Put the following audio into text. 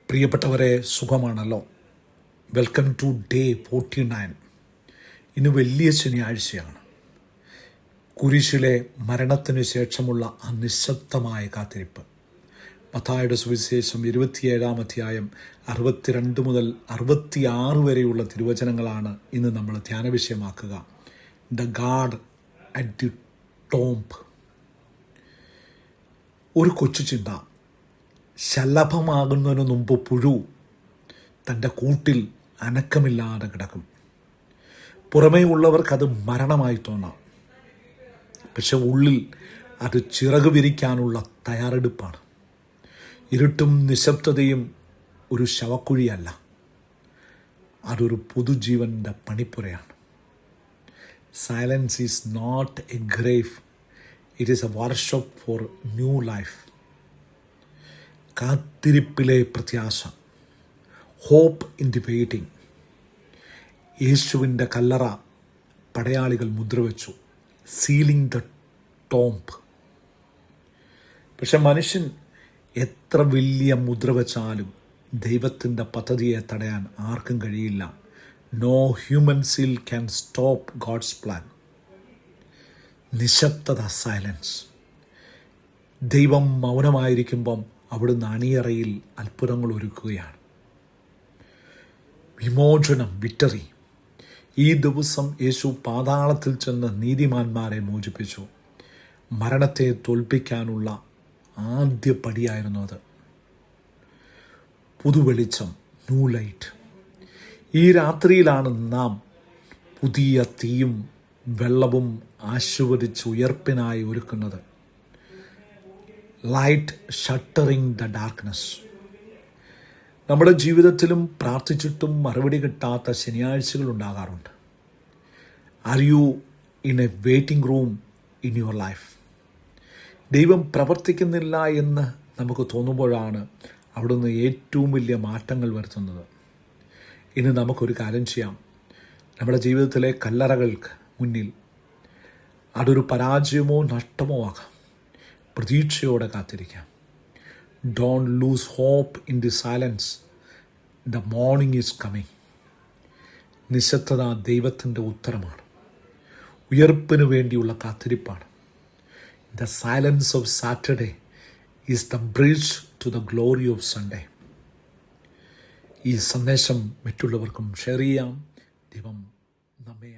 പ്രിയപ്പെട്ടവരെ, സുഖമാണല്ലോ? Welcome to day 49. ഇന്ന് വലിയ ശനിയാഴ്ചയാണ്. കുരിശിലെ മരണത്തിനു ശേഷമുള്ള ആ നിശബ്ദമായ കാത്തിരിപ്പ്. മത്തായിയുടെ സുവിശേഷം 27 അധ്യായം 62 മുതൽ 66 വരെയുള്ള തിരുവചനങ്ങളാണ് ഇന്ന് നമ്മൾ ധ്യാന വിഷയമാക്കുക. The guard at the tomb. ഒരു കൊച്ചു ചിന്ത: ശലഭമാകുന്നതിന് മുമ്പ് പുഴു തൻ്റെ കൂട്ടിൽ അനക്കമില്ലാതെ കിടക്കും. പുറമേ ഉള്ളവർക്കത് മരണമായി തോന്നാം, പക്ഷെ ഉള്ളിൽ അത് ചിറക് വിരിക്കാനുള്ള തയ്യാറെടുപ്പാണ്. ഇരുട്ടും നിശബ്ദതയും ഒരു ശവക്കുഴിയല്ല, അതൊരു പുതുജീവൻ്റെ പണിപ്പുരയാണ്. Silence is not a grave, it is a workshop for new life. കാത്തിരിപ്പിലെ പ്രത്യാശ, ഹോപ്പ് ഇൻ ദി വെയിറ്റിംഗ്. യേശുവിൻ്റെ കല്ലറ പടയാളികൾ മുദ്രവെച്ചു, സീലിംഗ് ദ ടോംബ്. പക്ഷെ മനുഷ്യൻ എത്ര വലിയ മുദ്ര വെച്ചാലും ദൈവത്തിൻ്റെ പദ്ധതിയെ തടയാൻ ആർക്കും കഴിയില്ല. No human seal can stop God's plan. നിശബ്ദത, സൈലൻസ്. ദൈവം മൗനമായിരിക്കുമ്പം അവിടുന്ന് അണിയറയിൽ അത്ഭുതങ്ങൾ ഒരുക്കുകയാണ്. വിമോചനം, വിക്ടറി. ഈ ദിവസം യേശു പാതാളത്തിൽ ചെന്ന് നീതിമാന്മാരെ മോചിപ്പിച്ചു. മരണത്തെ തോൽപ്പിക്കാനുള്ള ആദ്യ പടിയായിരുന്നു അത്. പുതുവെളിച്ചം, ന്യൂ ലൈറ്റ്. ഈ രാത്രിയിലാണ് നാം പുതിയ തീയും വെള്ളവും ആശീർവദിച്ച് ഉയർപ്പിനായി ഒരുക്കുന്നത്. Light shuttering the darkness. നമ്മുടെ ജീവിതത്തിലും പ്രാർത്ഥിച്ചിട്ടും മറുപടി കിട്ടാത്ത ശനിയാഴ്ചകൾ ഉണ്ടാകാറുണ്ട്. Are you in A waiting room in your life? ദൈവം പ്രവർത്തിക്കുന്നില്ല എന്ന് നമുക്ക് തോന്നുമ്പോഴാണ് അവിടുന്ന് ഏറ്റവും വലിയ മാറ്റങ്ങൾ വരുത്തുന്നത്. ഇന്ന് നമുക്കൊരു കാര്യം ചെയ്യാം. നമ്മുടെ ജീവിതത്തിലെ കല്ലറകൾക്ക് മുന്നിൽ അതൊരു പരാജയമോ നഷ്ടമോ ആകാം. പ്രതീക്ഷയോടെ കാത്തിരിക്കാം. Don't lose hope in the silence. The morning is coming. നിശബ്ദത ദൈവത്തിൻ്റെ ഉത്തരമാണ്. ഉയർപ്പിന് വേണ്ടിയുള്ള കാത്തിരിപ്പാണ്. The silence of Saturday is the bridge to the glory of Sunday. ഈ സന്ദേശം മറ്റുള്ളവർക്കും ഷെയർ ചെയ്യാം. ദൈവം നമ്മെ